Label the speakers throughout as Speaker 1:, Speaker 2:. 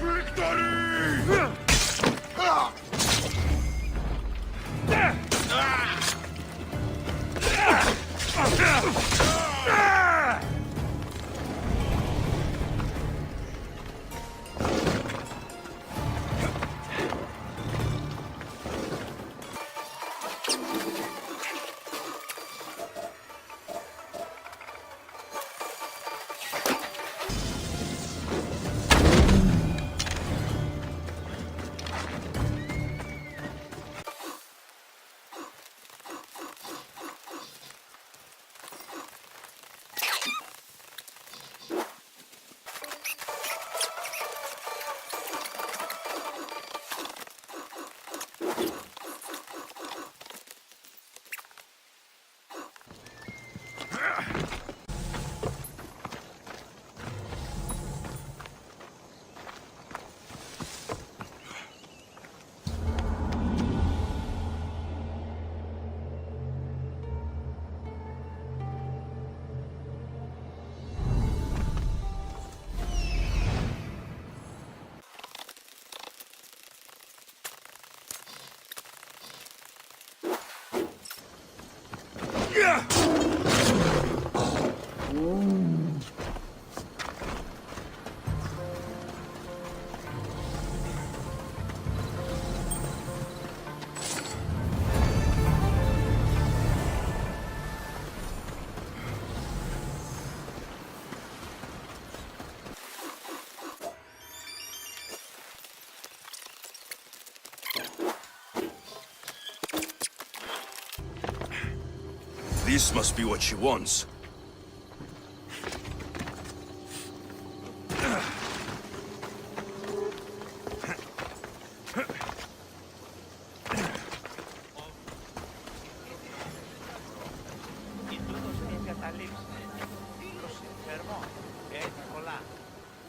Speaker 1: Victory!
Speaker 2: This must be what she wants.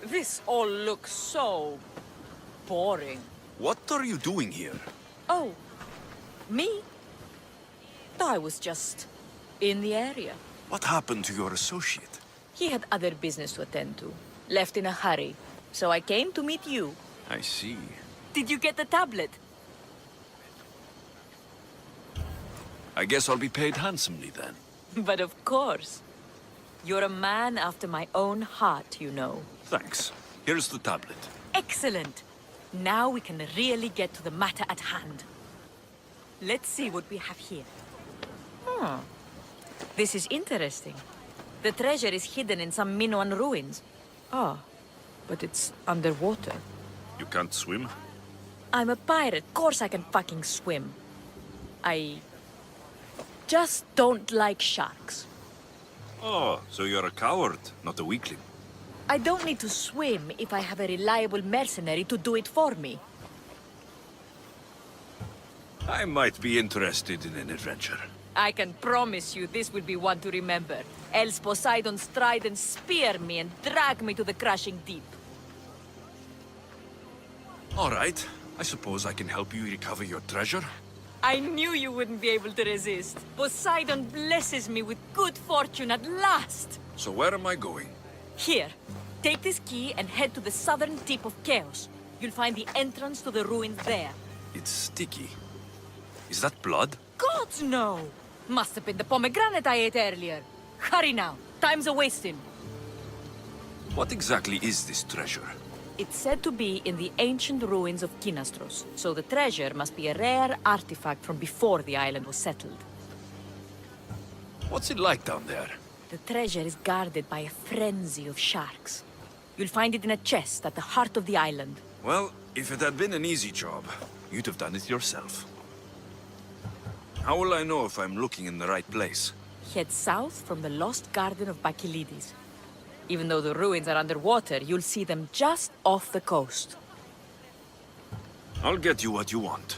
Speaker 3: This all looks so boring.
Speaker 2: What are you doing here?
Speaker 3: Oh, me? I was just in the area.
Speaker 2: What happened to your associate?
Speaker 3: He had other business to attend to. Left in a hurry. So I came to meet you.
Speaker 2: I see.
Speaker 3: Did you get the tablet?
Speaker 2: I guess I'll be paid handsomely then.
Speaker 3: But of course. You're a man after my own heart, you know.
Speaker 2: Thanks. Here's the tablet.
Speaker 3: Excellent. Now we can really get to the matter at hand. Let's see what we have here. This is interesting. The treasure is hidden in some Minoan ruins. Oh, but it's underwater.
Speaker 2: You can't swim?
Speaker 3: I'm a pirate. Course I can fucking swim. I just don't like sharks.
Speaker 2: Oh, so you're a coward, not a weakling.
Speaker 3: I don't need to swim if I have a reliable mercenary to do it for me.
Speaker 2: I might be interested in an adventure.
Speaker 3: I can promise you this will be one to remember. Else Poseidon stride and spear me and drag me to the crashing deep.
Speaker 2: All right. I suppose I can help you recover your treasure.
Speaker 3: I knew you wouldn't be able to resist. Poseidon blesses me with good fortune at last.
Speaker 2: So where am I going?
Speaker 3: Here, take this key and head to the southern tip of Chaos. You'll find the entrance to the ruins there.
Speaker 2: It's sticky. Is that blood?
Speaker 3: God, no! Must have been the pomegranate I ate earlier. Hurry now. Time's a-wasting.
Speaker 2: What exactly is this treasure?
Speaker 3: It's said to be in the ancient ruins of Kinastros, so the treasure must be a rare artifact from before the island was settled.
Speaker 2: What's it like down there?
Speaker 3: The treasure is guarded by a frenzy of sharks. You'll find it in a chest at the heart of the island.
Speaker 2: Well, if it had been an easy job, you'd have done it yourself. How will I know if I'm looking in the right place?
Speaker 3: Head south from the lost garden of Bacchylides. Even though the ruins are underwater, you'll see them just off the coast.
Speaker 2: I'll get you what you want.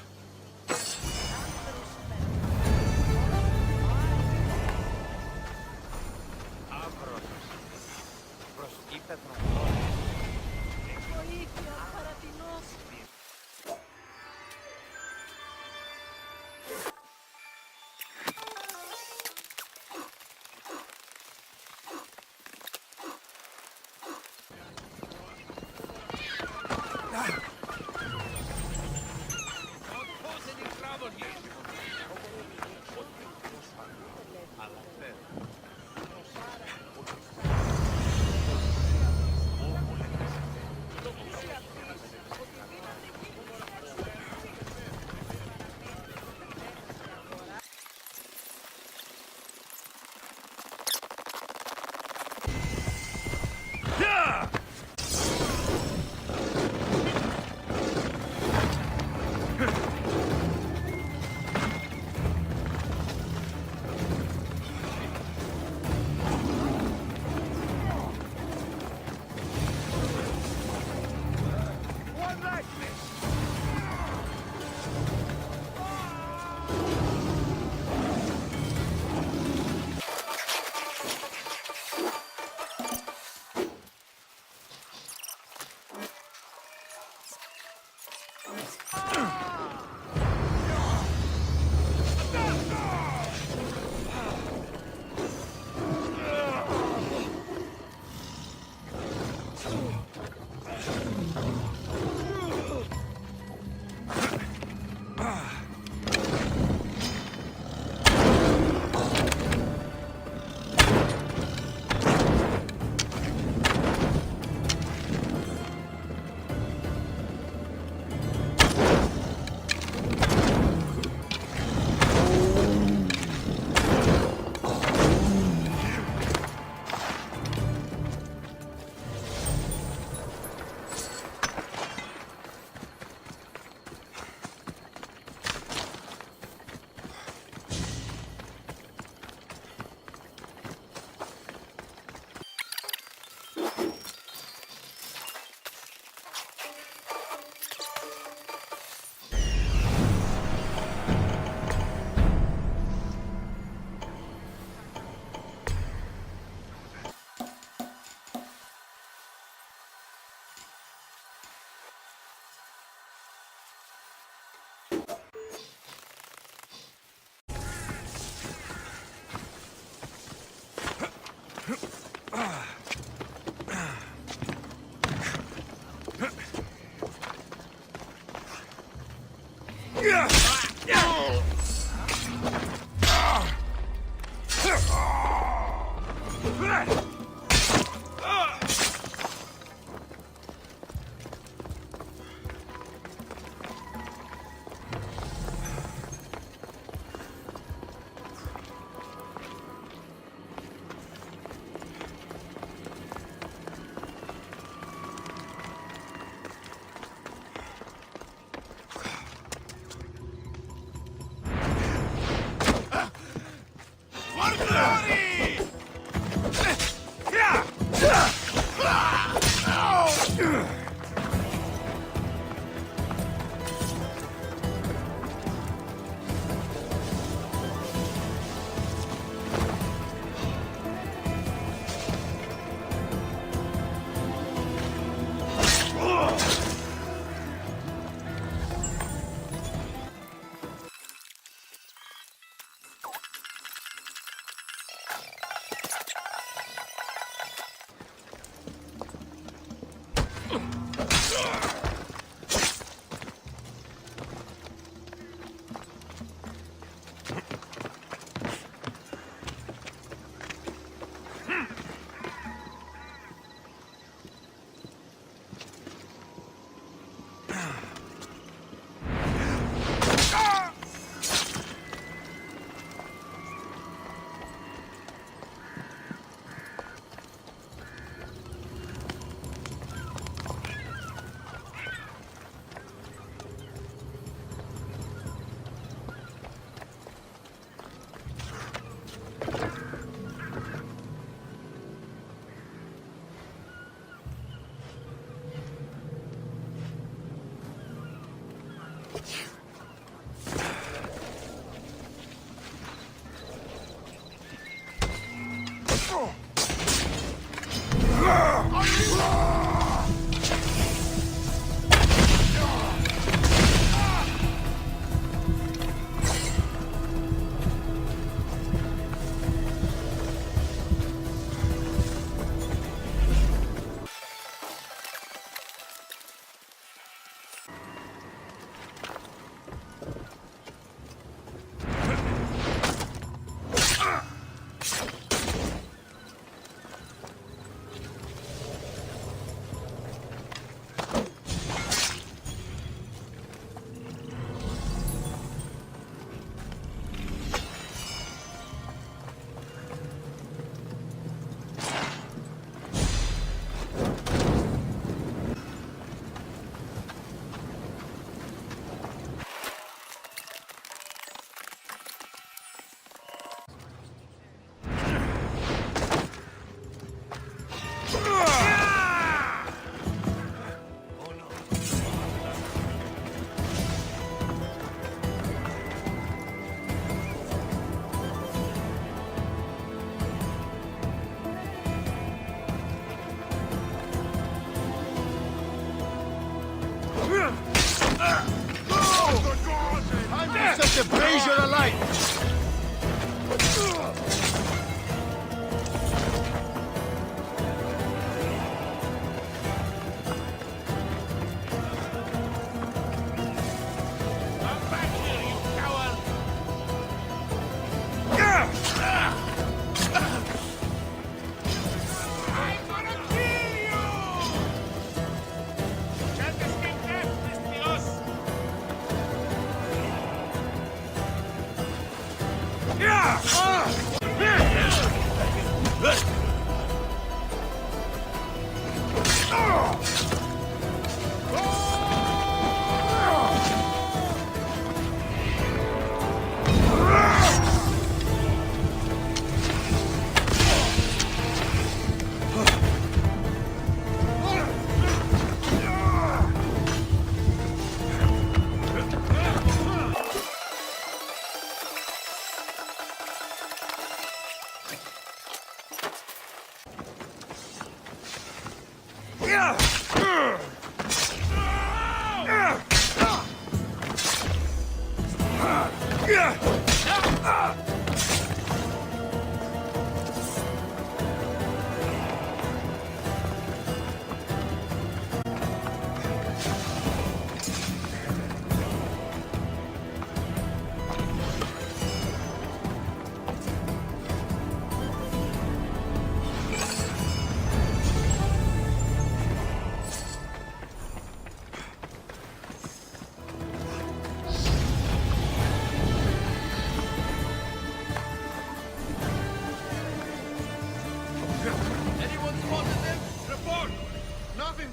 Speaker 1: Set the brazier alight!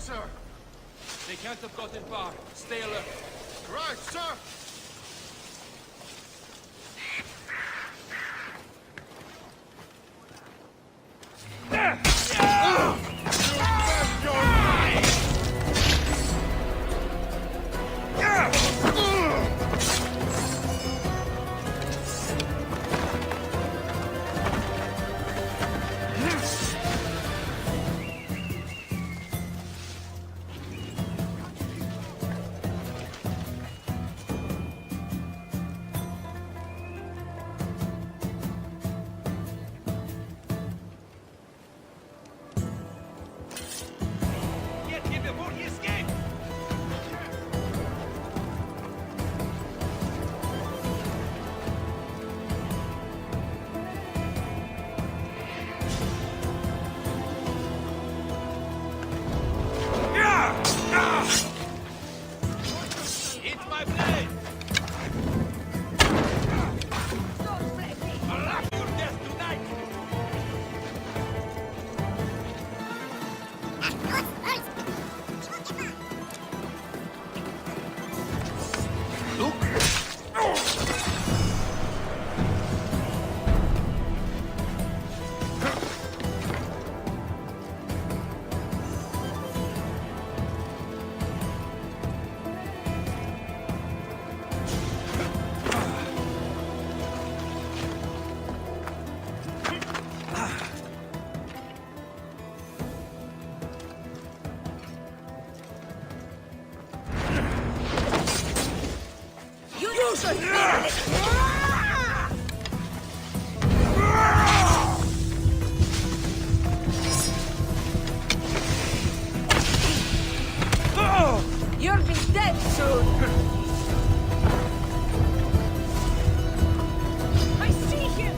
Speaker 4: Sir.
Speaker 5: They can't have gotten far. Stay alert.
Speaker 4: Right, sir.
Speaker 3: You'll be dead soon! I see him!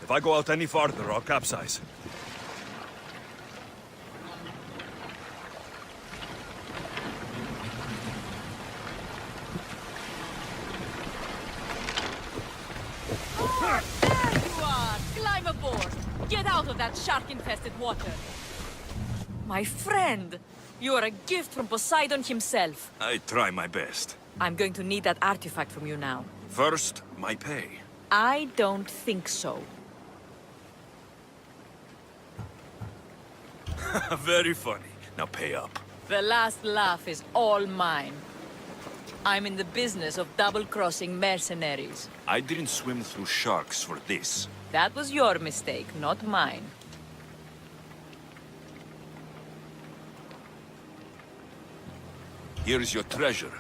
Speaker 2: If I go out any farther, I'll capsize.
Speaker 3: There you are! Climb aboard! Get out of that shark-infested water! My friend! You are a gift from Poseidon himself.
Speaker 2: I try my best.
Speaker 3: I'm going to need that artifact from you now.
Speaker 2: First, my pay.
Speaker 3: I don't think so.
Speaker 2: Very funny. Now pay up.
Speaker 3: The last laugh is all mine. I'm in the business of double-crossing mercenaries.
Speaker 2: I didn't swim through sharks for this.
Speaker 3: That was your mistake, not mine.
Speaker 2: Here's your treasure.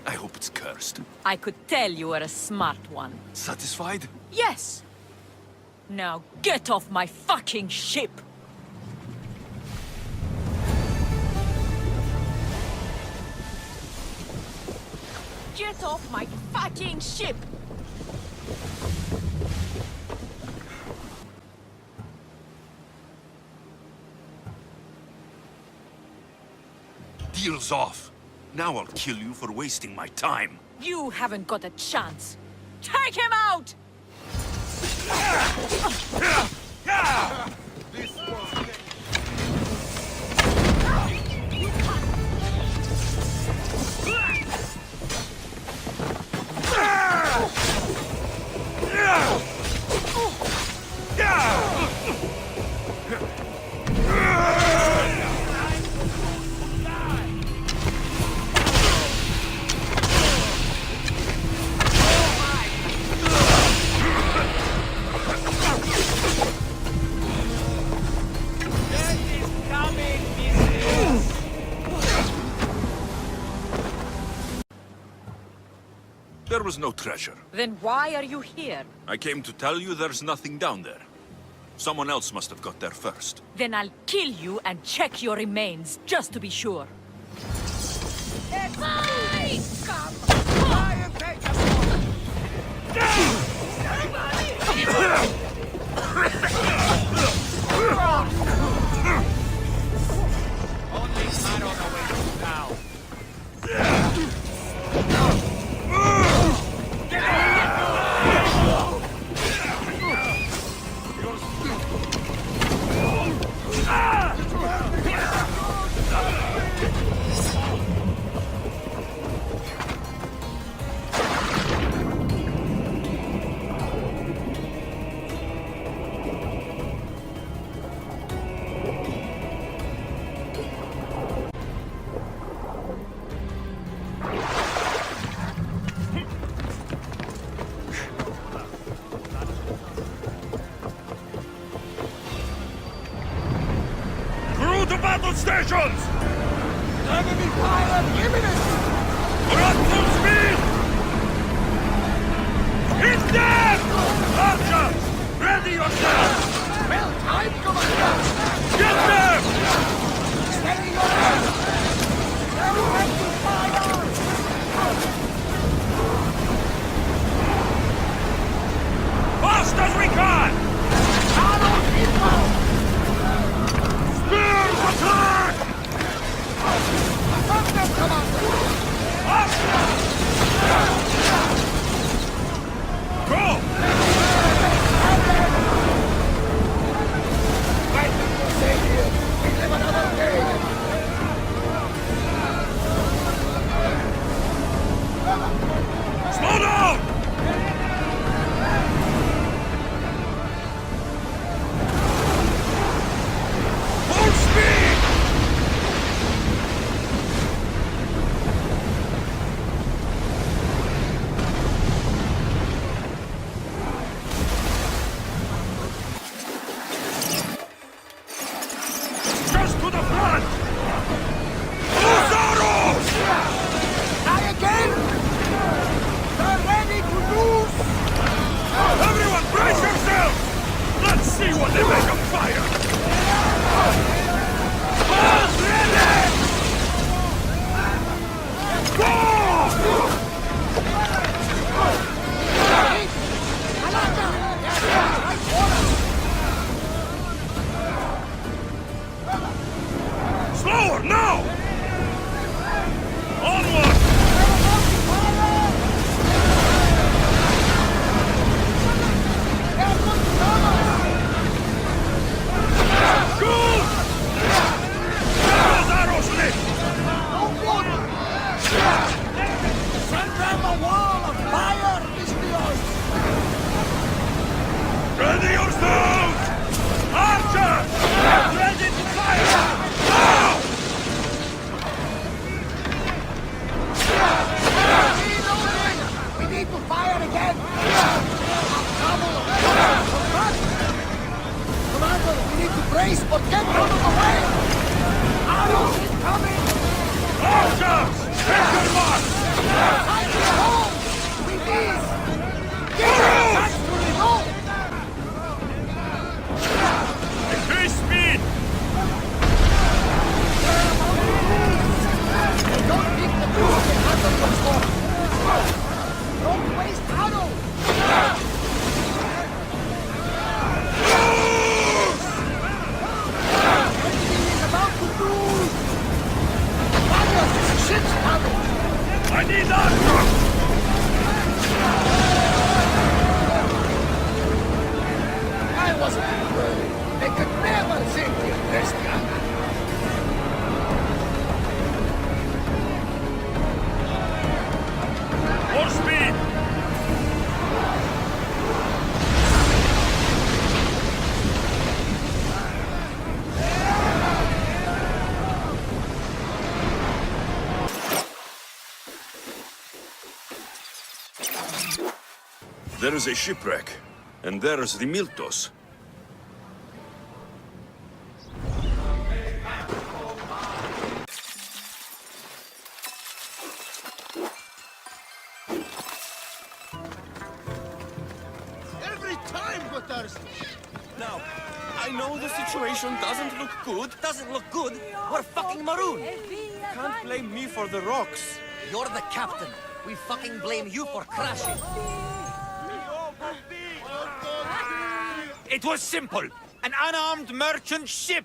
Speaker 2: I hope it's cursed.
Speaker 3: I could tell you were a smart one.
Speaker 2: Satisfied?
Speaker 3: Yes! Now get off my fucking ship! Get off my fucking ship!
Speaker 2: Deal's off. Now I'll kill you for wasting my time.
Speaker 3: You haven't got a chance. Take him out!
Speaker 2: There was no treasure.
Speaker 3: Then why are you here?
Speaker 2: I came to tell you there's nothing down there. Someone else must have got there first.
Speaker 3: Then I'll kill you and check your remains, just to be sure. It's mine! Come! Try and take
Speaker 5: Only Maron awaits now.
Speaker 2: Through to battle stations!
Speaker 1: Enemy fire imminent!
Speaker 2: We're at full speed! He's dead! Archers, ready yourself!
Speaker 1: Well timed, Commander!
Speaker 2: Get them!
Speaker 1: Steady your hand! Enemy fire!
Speaker 2: Fast as we can!
Speaker 1: Arrows inbound!
Speaker 2: Spears attack!
Speaker 1: Affirmative, Commander!
Speaker 2: Go!
Speaker 1: Fight them for safety! We live another day!
Speaker 2: Slow down! Full speed!
Speaker 1: Ship's coming!
Speaker 2: I need that!
Speaker 1: I wasn't worried. They could never sink you this gun.
Speaker 2: More speed! There is a shipwreck, and there's the Miltos.
Speaker 4: Every time, Gutters!
Speaker 6: Now, I know the situation doesn't look good.
Speaker 7: Doesn't look good. We're fucking maroon.
Speaker 6: Can't blame me for the rocks.
Speaker 7: You're the captain. We fucking blame you for crashing.
Speaker 5: It was simple. An unarmed merchant ship.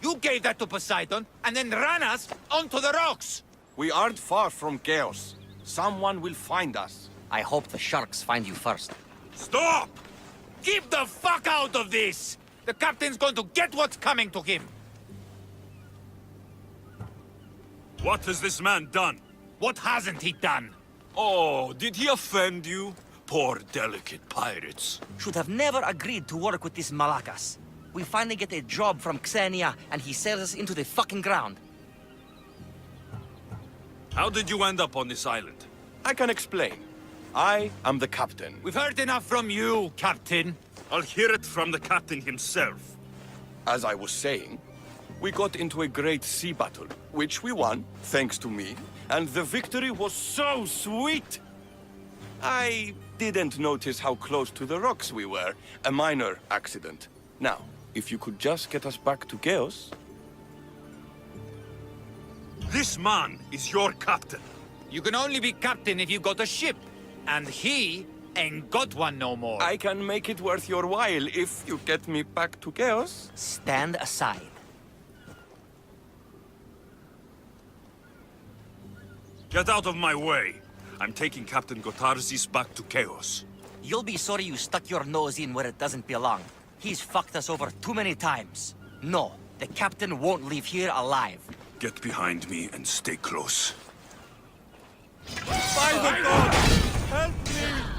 Speaker 5: You gave that to Poseidon, and then ran us onto the rocks.
Speaker 6: We aren't far from chaos. Someone will find us.
Speaker 7: I hope the sharks find you first.
Speaker 5: Stop! Keep the fuck out of this! The captain's going to get what's coming to him.
Speaker 2: What has this man done?
Speaker 5: What hasn't he done?
Speaker 2: Oh, did he offend you? Poor, delicate pirates.
Speaker 7: Should have never agreed to work with this Malakas. We finally get a job from Xenia, and he sells us into the fucking ground.
Speaker 2: How did you end up on this island?
Speaker 6: I can explain. I am the captain.
Speaker 5: We've heard enough from you, Captain.
Speaker 2: I'll hear it from the captain himself.
Speaker 6: As I was saying, we got into a great sea battle, which we won, thanks to me, and the victory was so sweet! I didn't notice how close to the rocks we were. A minor accident. Now, if you could just get us back to Chaos...
Speaker 2: This man is your captain.
Speaker 5: You can only be captain if you got a ship. And he ain't got one no more.
Speaker 6: I can make it worth your while if you get me back to Chaos.
Speaker 7: Stand aside.
Speaker 2: Get out of my way. I'm taking Captain Gotarzis back to Chaos.
Speaker 7: You'll be sorry you stuck your nose in where it doesn't belong. He's fucked us over too many times. No, the captain won't leave here alive.
Speaker 2: Get behind me and stay close.
Speaker 6: By the God! Help me!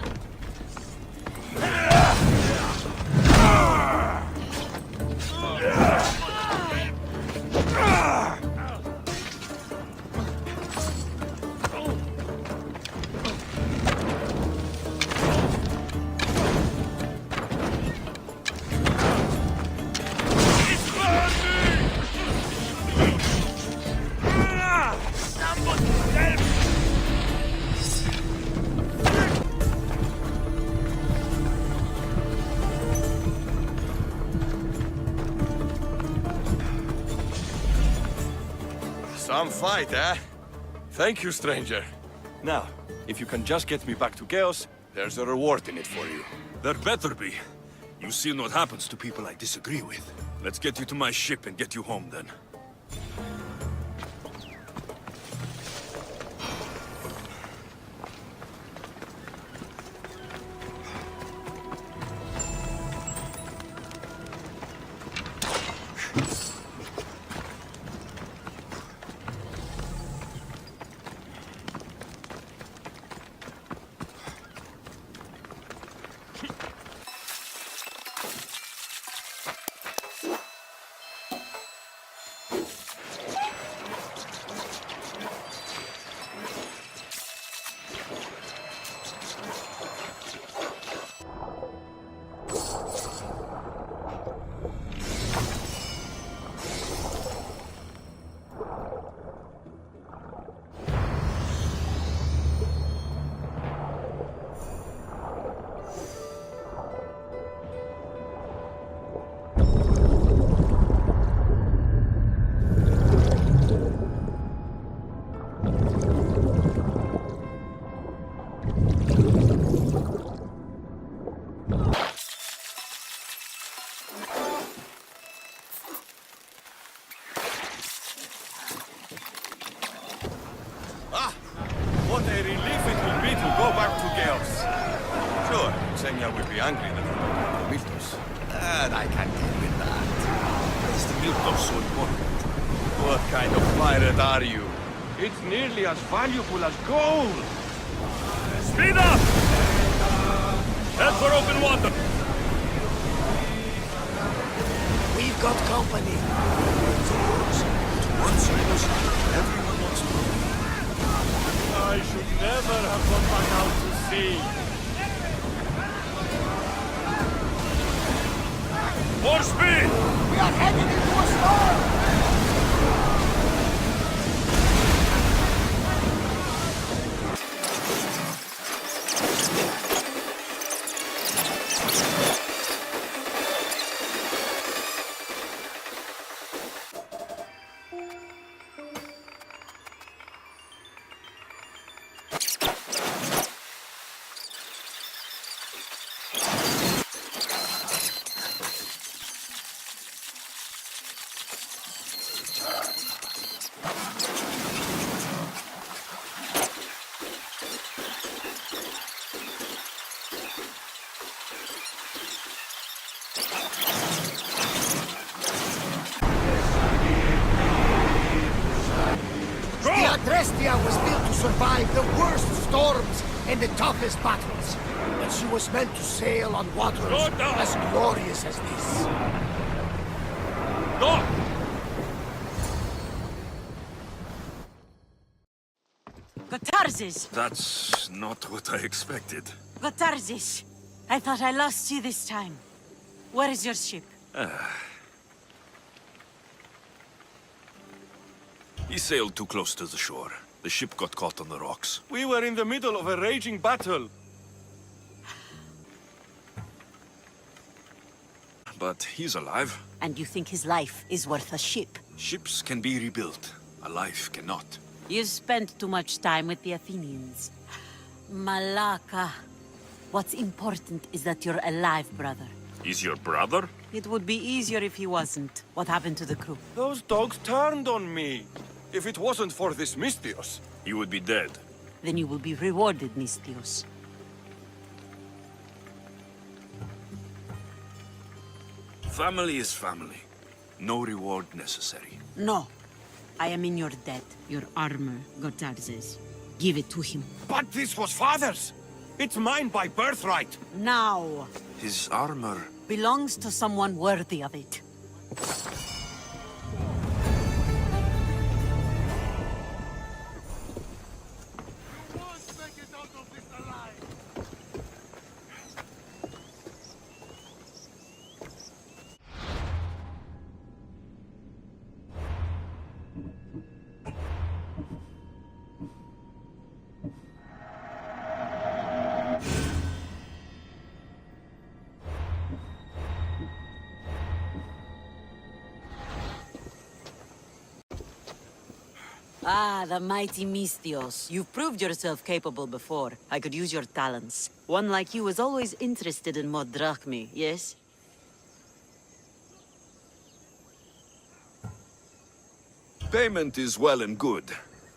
Speaker 6: Some fight, eh? Thank you, stranger. Now, if you can just get me back to Chaos, there's a reward in it for you.
Speaker 2: There better be. You've seen what happens to people I disagree with. Let's get you to my ship and get you home then.
Speaker 6: Xenia will be angry that we don't have the Miltos. And I can't deal with that.
Speaker 2: Why is the Miltos so important?
Speaker 6: What kind of pirate are you? It's nearly as valuable as gold!
Speaker 2: Speed up! Head for open water!
Speaker 1: We've got company.
Speaker 2: Once I was everyone wants to know.
Speaker 6: I should never have gone back out to sea.
Speaker 2: More speed!
Speaker 1: We are heading into a storm! Drestia was built to survive the worst storms and the toughest battles. But she was meant to sail on waters as glorious as this.
Speaker 2: Go!
Speaker 3: Gotarzes!
Speaker 2: That's not what I expected.
Speaker 3: Gotarzes! I thought I lost you this time. Where is your ship?
Speaker 2: He sailed too close to the shore. The ship got caught on the rocks.
Speaker 6: We were in the middle of a raging battle.
Speaker 2: But he's alive.
Speaker 3: And you think his life is worth a ship?
Speaker 2: Ships can be rebuilt. A life cannot.
Speaker 3: You spent too much time with the Athenians. Malaka. What's important is that you're alive, brother.
Speaker 2: He's your brother?
Speaker 3: It would be easier if he wasn't. What happened to the crew?
Speaker 6: Those dogs turned on me. If it wasn't for this Mystios.
Speaker 2: He would be dead.
Speaker 3: Then you will be rewarded, Mystios.
Speaker 2: Family is family. No reward necessary.
Speaker 3: No. I am in your debt. Your armor, Gotarzes. Give it to him.
Speaker 6: But this was father's. It's mine by birthright.
Speaker 3: Now.
Speaker 2: His armor...
Speaker 3: Belongs to someone worthy of it. Ah, the mighty Mystios. You've proved yourself capable before. I could use your talents. One like you is always interested in more drachmi, yes?
Speaker 2: Payment is well and good,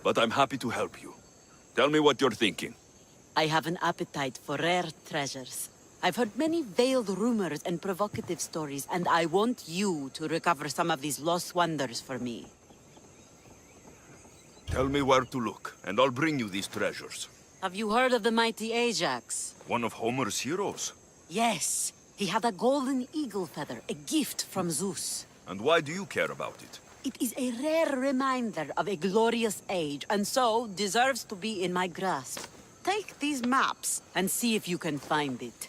Speaker 2: but I'm happy to help you. Tell me what you're thinking.
Speaker 3: I have an appetite for rare treasures. I've heard many veiled rumors and provocative stories, and I want you to recover some of these lost wonders for me.
Speaker 2: Tell me where to look, and I'll bring you these treasures.
Speaker 3: Have you heard of the mighty Ajax?
Speaker 2: One of Homer's heroes?
Speaker 3: Yes. He had a golden eagle feather, a gift from Zeus.
Speaker 2: And why do you care about it?
Speaker 3: It is a rare reminder of a glorious age, and so deserves to be in my grasp. Take these maps and see if you can find it.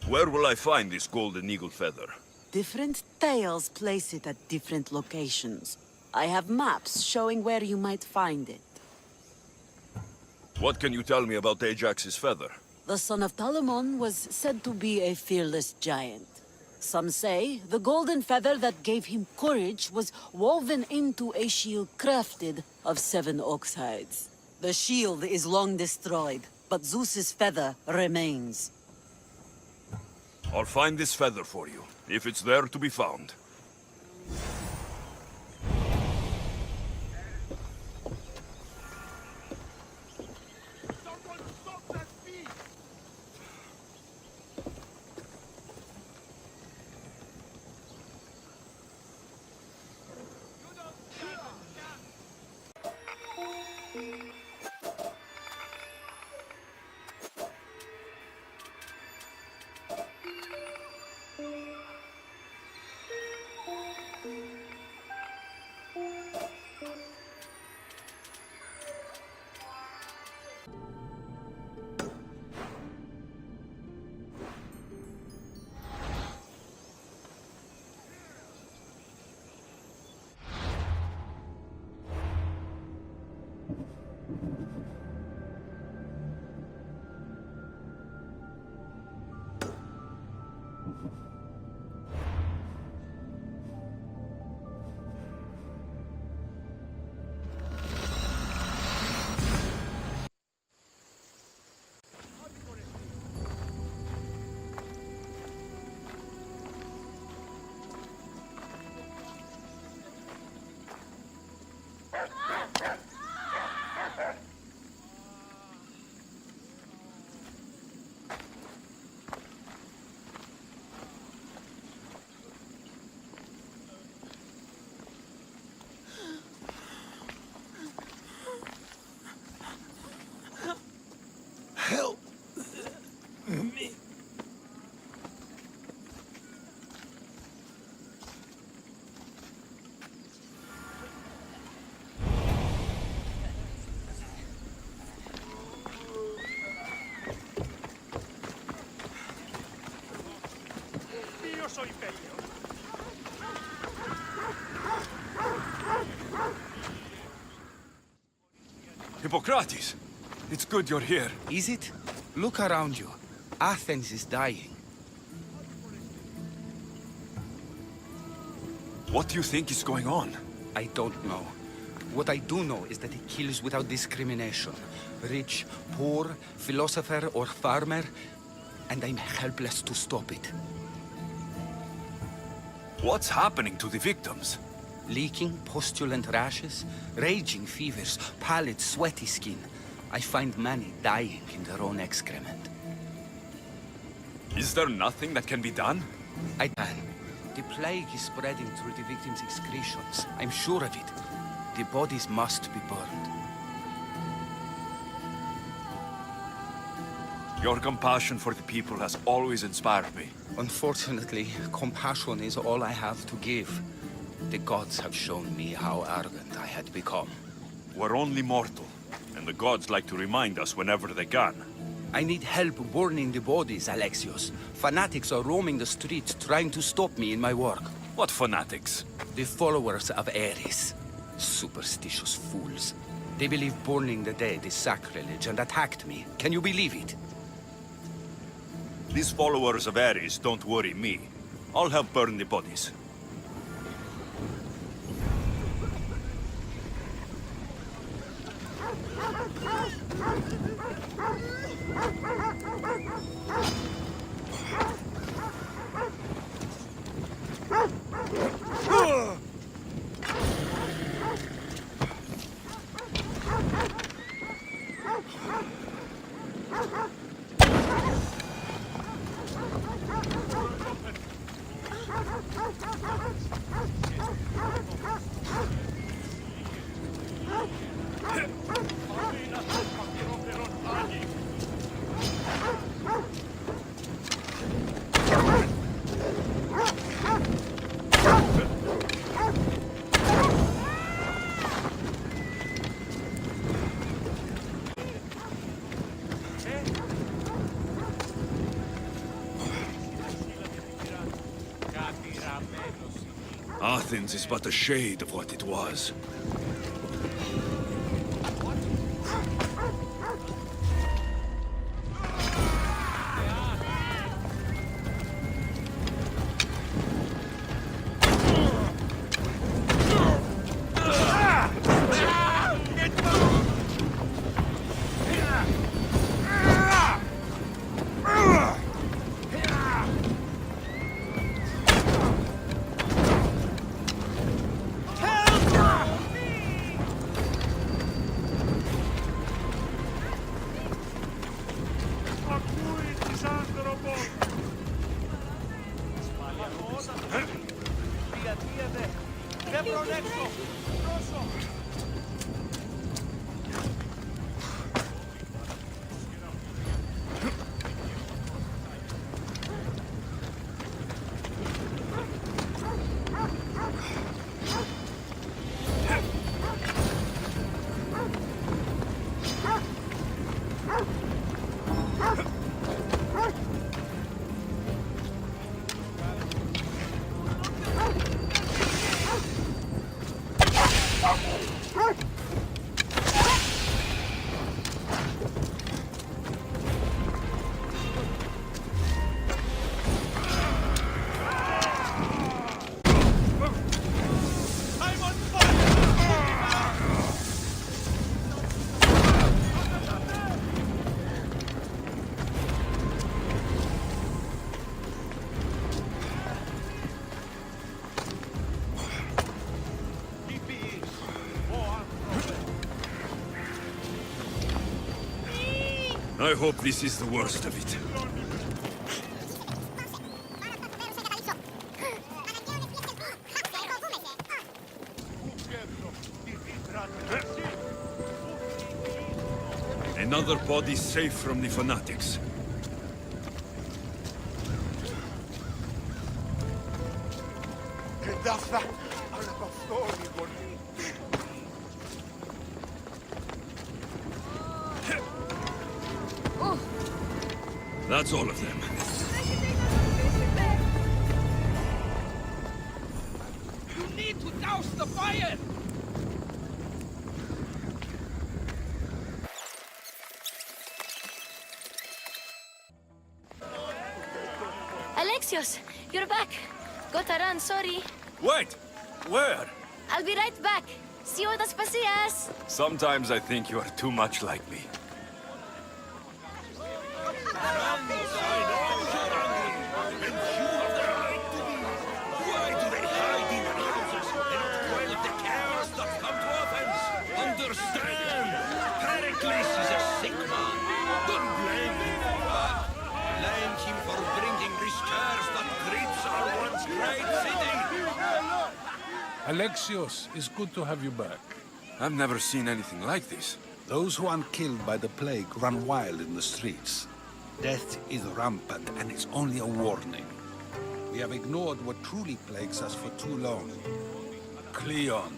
Speaker 2: Where will I find this golden eagle feather?
Speaker 3: Different tales place it at different locations. I have maps showing where you might find it.
Speaker 2: What can you tell me about Ajax's feather?
Speaker 3: The son of Telamon was said to be a fearless giant. Some say the golden feather that gave him courage was woven into a shield crafted of 7 ox hides. The shield is long destroyed, but Zeus's feather remains.
Speaker 2: I'll find this feather for you, if it's there to be found.
Speaker 4: Someone stop that beast!
Speaker 1: Help me.
Speaker 4: Io soy bello.
Speaker 2: Hippocrates! It's good you're here.
Speaker 8: Is it? Look around you. Athens is dying.
Speaker 2: What do you think is going on?
Speaker 8: I don't know. What I do know is that it kills without discrimination. Rich, poor, philosopher or farmer, and I'm helpless to stop it.
Speaker 2: What's happening to the victims?
Speaker 8: Leaking, postulant rashes, raging fevers, pallid, sweaty skin. I find many dying in their own excrement.
Speaker 2: Is there nothing that can be done?
Speaker 8: I can. The plague is spreading through the victims' excretions. I'm sure of it. The bodies must be burned.
Speaker 2: Your compassion for the people has always inspired me.
Speaker 8: Unfortunately, compassion is all I have to give. The gods have shown me how arrogant I had become.
Speaker 2: We're only mortal, and the gods like to remind us whenever they can.
Speaker 8: I need help burning the bodies, Alexios. Fanatics are roaming the streets trying to stop me in my work.
Speaker 2: What fanatics?
Speaker 8: The followers of Ares. Superstitious fools. They believe burning the dead is sacrilege and attacked me. Can you believe it?
Speaker 2: These followers of Ares don't worry me. I'll help burn the bodies. Athens is but a shade of what it was. I hope this is the worst of it. Another body safe from the fanatics. That's all of them.
Speaker 8: You need to douse the fire!
Speaker 9: Alexios, you're back. Gotta run, sorry.
Speaker 2: Wait! Where?
Speaker 9: I'll be right back. See you at the Spasias.
Speaker 2: Sometimes I think you are too much like me.
Speaker 6: Why do they hide in houses and not quell the chaos that's come to Athens? Understand! Pericles is a sick man. Don't blame him for that. Blame him for bringing these cares that grips our once great city.
Speaker 10: Alexios, it's good to have you back.
Speaker 2: I've never seen anything like this.
Speaker 10: Those who aren't killed by the plague run wild in the streets. Death is rampant, and it's only a warning. We have ignored what truly plagues us for too long.
Speaker 2: Cleon.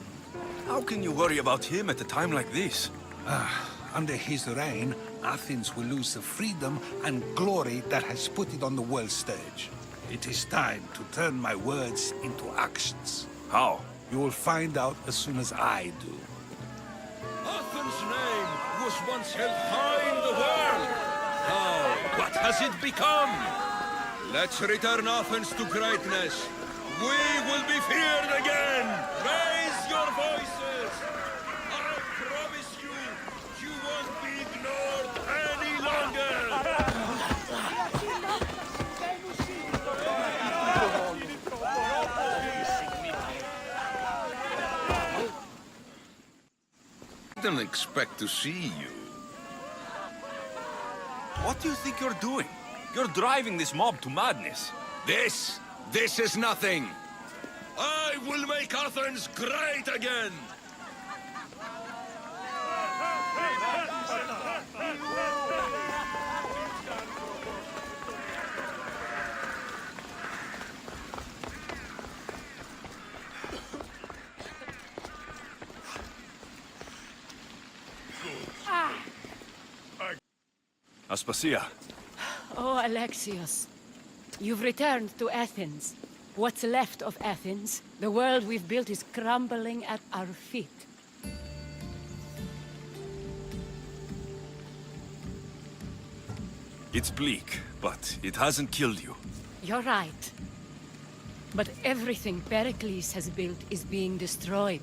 Speaker 2: How can you worry about him at a time like this?
Speaker 10: Under his reign, Athens will lose the freedom and glory that has put it on the world stage. It is time to turn my words into actions.
Speaker 2: How?
Speaker 10: You will find out as soon as I do.
Speaker 6: Athens' name was once held high in the world. Now, what has it become? Let's return Athens to greatness. We will be feared again. Raise your voices. I promise you, you won't be ignored any longer.
Speaker 10: I didn't expect to see you.
Speaker 2: What do you think you're doing? You're driving this mob to madness.
Speaker 6: This is nothing. I will make Athens great again.
Speaker 2: Aspasia.
Speaker 11: Oh, Alexios. You've returned to Athens. What's left of Athens, the world we've built is crumbling at our feet.
Speaker 2: It's bleak, but it hasn't killed you.
Speaker 11: You're right. But everything Pericles has built is being destroyed.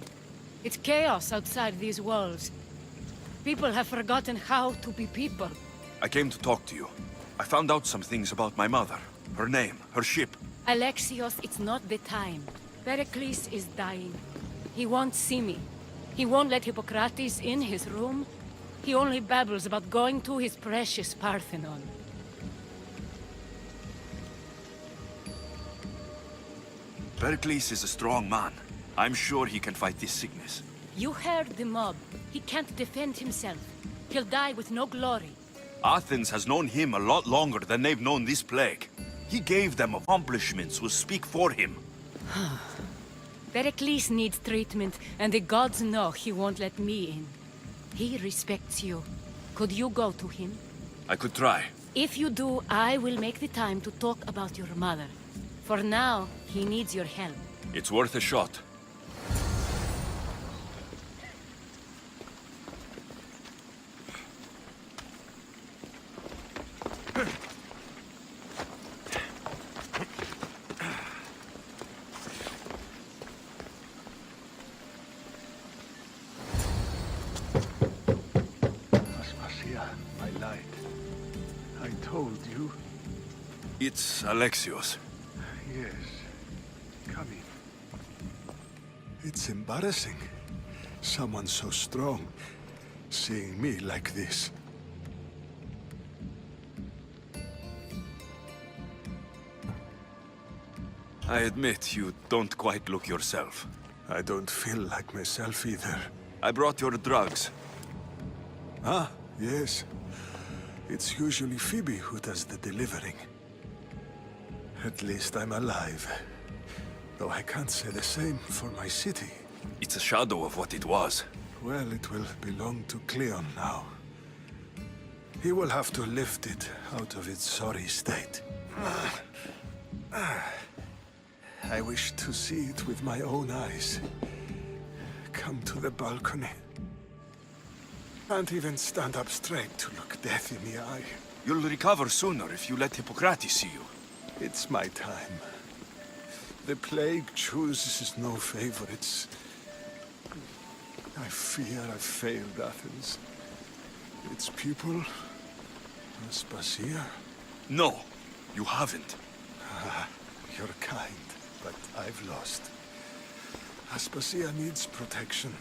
Speaker 11: It's chaos outside these walls. People have forgotten how to be people.
Speaker 2: I came to talk to you. I found out some things about my mother. Her name, her ship.
Speaker 11: Alexios, it's not the time. Pericles is dying. He won't see me. He won't let Hippocrates in his room. He only babbles about going to his precious Parthenon.
Speaker 2: Pericles is a strong man. I'm sure he can fight this sickness.
Speaker 11: You heard the mob. He can't defend himself. He'll die with no glory.
Speaker 2: Athens has known him a lot longer than they've known this plague. He gave them accomplishments who speak for him.
Speaker 11: Pericles needs treatment, and the gods know he won't let me in. He respects you. Could you go to him?
Speaker 2: I could try.
Speaker 11: If you do, I will make the time to talk about your mother. For now, he needs your help.
Speaker 2: It's worth a shot.
Speaker 10: Aspasia, I lied. I told you.
Speaker 2: It's Alexios.
Speaker 10: Yes. Come in. It's embarrassing. Someone so strong seeing me like this.
Speaker 2: I admit you don't quite look yourself.
Speaker 12: I don't feel like myself either.
Speaker 2: I brought your drugs.
Speaker 12: Ah, yes. It's usually Phoebe who does the delivering. At least I'm alive. Though I can't say the same for my city.
Speaker 2: It's a shadow of what it was.
Speaker 12: Well, it will belong to Cleon now. He will have to lift it out of its sorry state. I wish to see it with my own eyes. Come to the balcony. Can't even stand up straight to look death in the eye.
Speaker 2: You'll recover sooner if you let Hippocrates see you.
Speaker 12: It's my time. The plague chooses no favorites. I fear I've failed Athens. Its people, Aspasia.
Speaker 2: No, you haven't.
Speaker 12: You're kind, but I've lost. Aspasia needs protection,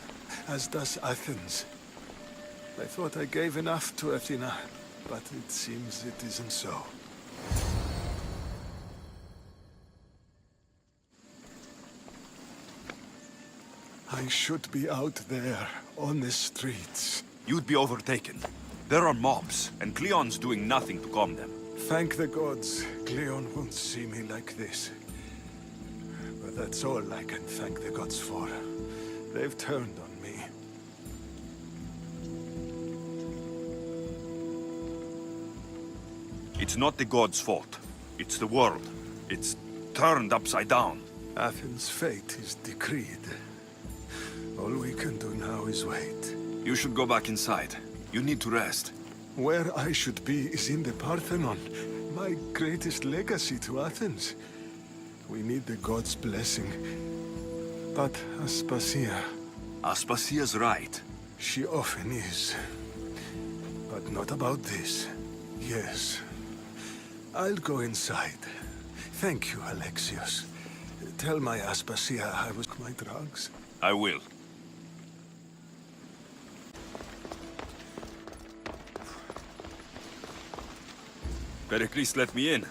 Speaker 12: as does Athens. I thought I gave enough to Athena, but it seems it isn't so. I should be out there, on the streets.
Speaker 2: You'd be overtaken. There are mobs, and Cleon's doing nothing to calm them.
Speaker 12: Thank the gods, Cleon won't see me like this. But that's all I can thank the gods for. They've turned on me.
Speaker 2: It's not the gods' fault. It's the world. It's turned upside down.
Speaker 12: Athens' fate is decreed. All we can do now is wait.
Speaker 2: You should go back inside. You need to rest.
Speaker 12: Where I should be is in the Parthenon, my greatest legacy to Athens. We need the gods' blessing. But Aspasia...
Speaker 2: Aspasia's right.
Speaker 12: She often is. But not about this. Yes. I'll go inside. Thank you, Alexios. Tell my Aspasia I was my drugs.
Speaker 2: I will. Pericles let me in.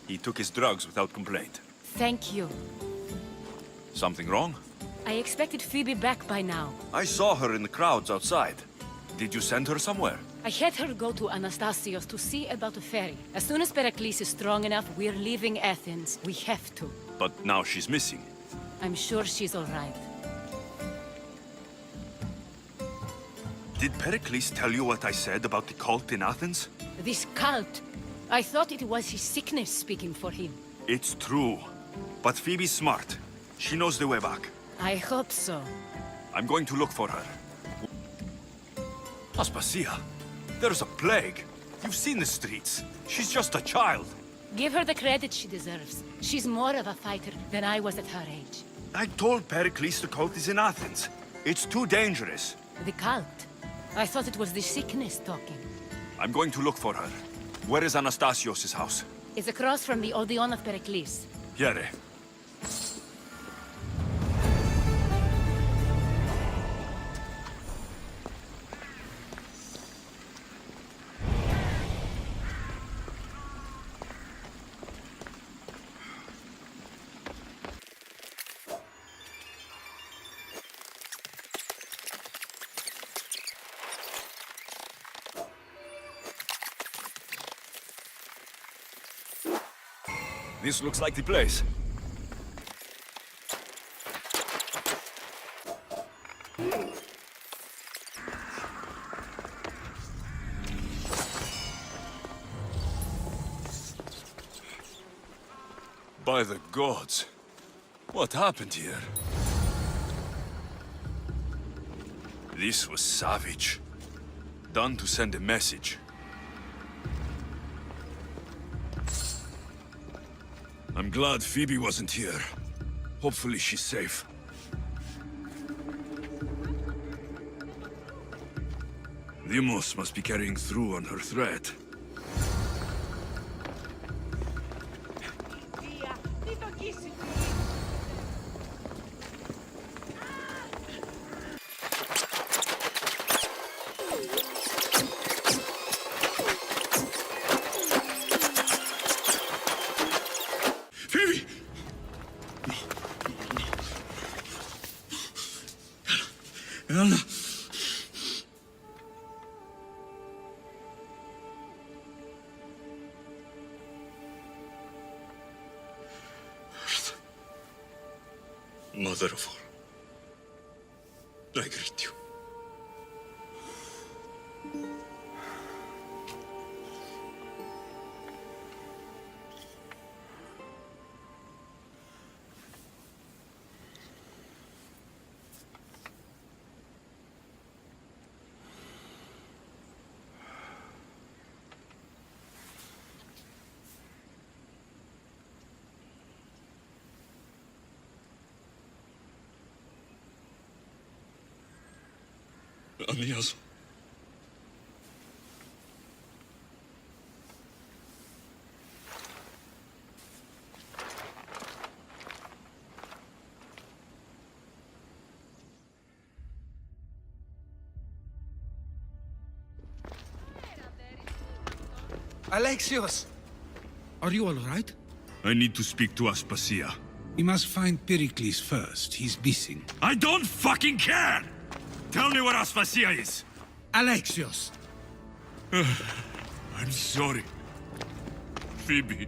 Speaker 2: He took his drugs without complaint.
Speaker 11: Thank you.
Speaker 2: Something wrong?
Speaker 11: I expected Phoebe back by now.
Speaker 2: I saw her in the crowds outside. Did you send her somewhere?
Speaker 11: I had her go to Anastasios to see about a ferry. As soon as Pericles is strong enough, we're leaving Athens. We have to.
Speaker 2: But now she's missing.
Speaker 11: I'm sure she's all right.
Speaker 2: Did Pericles tell you what I said about the cult in Athens?
Speaker 11: This cult. I thought it was his sickness speaking for him.
Speaker 2: It's true. But Phoebe's smart. She knows the way back.
Speaker 11: I hope so.
Speaker 2: I'm going to look for her. Aspasia, there's a plague. You've seen the streets. She's just a child.
Speaker 11: Give her the credit she deserves. She's more of a fighter than I was at her age.
Speaker 2: I told Pericles the cult is in Athens. It's too dangerous.
Speaker 11: The cult? I thought it was the sickness talking.
Speaker 2: I'm going to look for her. Where is Anastasios' house?
Speaker 11: It's across from the Odeon of Pericles.
Speaker 2: Here. This looks like the place. By the gods, what happened here? This was savage. Done to send a message. I'm glad Phoebe wasn't here. Hopefully she's safe. Deimos must be carrying through on her threat.
Speaker 10: Well,
Speaker 6: Mother of all, I greet you. Aniazo.
Speaker 8: Alexios! Are you all right?
Speaker 10: I need to speak to Aspasia. We must find Pericles first. He's missing.
Speaker 2: I don't fucking care! Tell me where Aspasia is!
Speaker 10: Alexios!
Speaker 2: I'm sorry. Phoebe.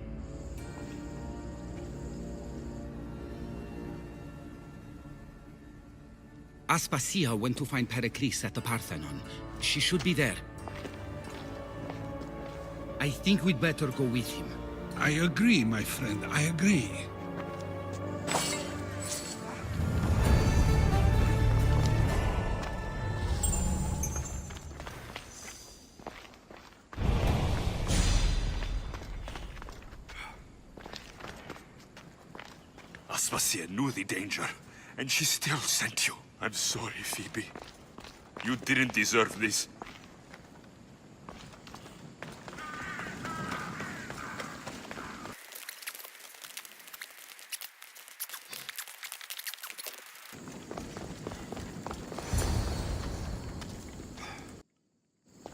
Speaker 8: Aspasia went to find Pericles at the Parthenon. She should be there. I think we'd better go with him.
Speaker 10: I agree, my friend. I agree.
Speaker 2: Aspasia knew the danger, and she still sent you. I'm sorry, Phoebe. You didn't deserve this.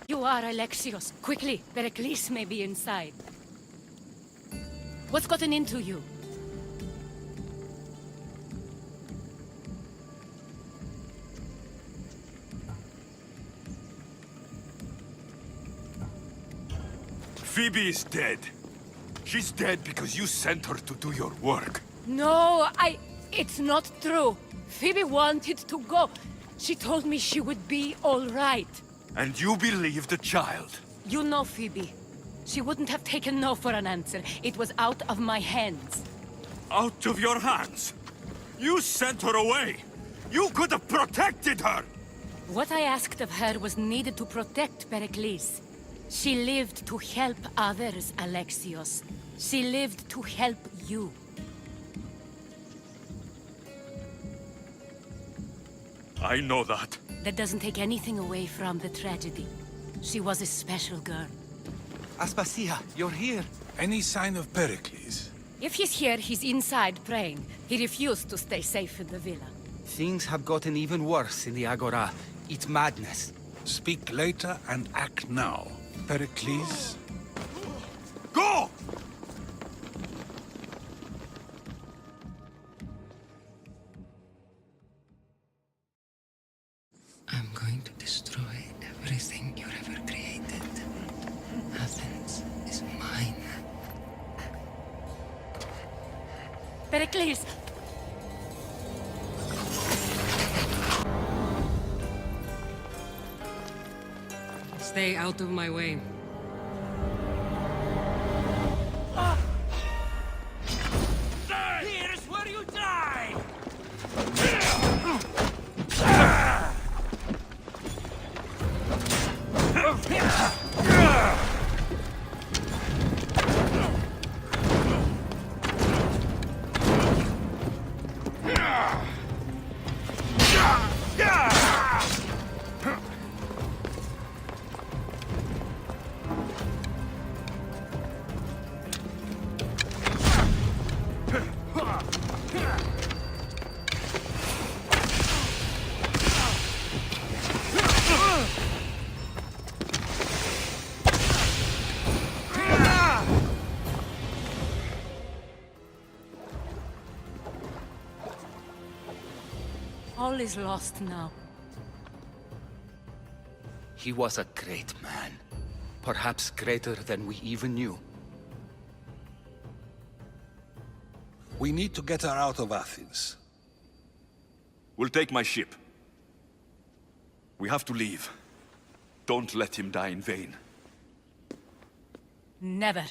Speaker 11: You are Alexios. Quickly, Pericles may be inside. What's gotten into you?
Speaker 2: Phoebe is dead. She's dead because you sent her to do your work.
Speaker 11: No, it's not true. Phoebe wanted to go. She told me she would be all right.
Speaker 2: And you believe the child?
Speaker 11: You know Phoebe. She wouldn't have taken no for an answer. It was out of my hands.
Speaker 2: Out of your hands? You sent her away! You could have protected her!
Speaker 11: What I asked of her was needed to protect Pericles. She lived to help others, Alexios. She lived to help you.
Speaker 2: I know that.
Speaker 11: That doesn't take anything away from the tragedy. She was a special girl.
Speaker 8: Aspasia, you're here.
Speaker 10: Any sign of Pericles?
Speaker 11: If he's here, he's inside praying. He refused to stay safe in the villa.
Speaker 8: Things have gotten even worse in the Agora. It's madness.
Speaker 10: Speak later and act now. Pericles?
Speaker 2: Go!
Speaker 13: I'm going to destroy everything you've ever created. Athens is mine.
Speaker 11: Pericles!
Speaker 13: Stay out of my way.
Speaker 5: Here's where you die!
Speaker 11: All is lost now.
Speaker 8: He was a great man. Perhaps greater than we even knew.
Speaker 10: We need to get her out of Athens.
Speaker 2: We'll take my ship. We have to leave. Don't let him die in vain.
Speaker 3: Never.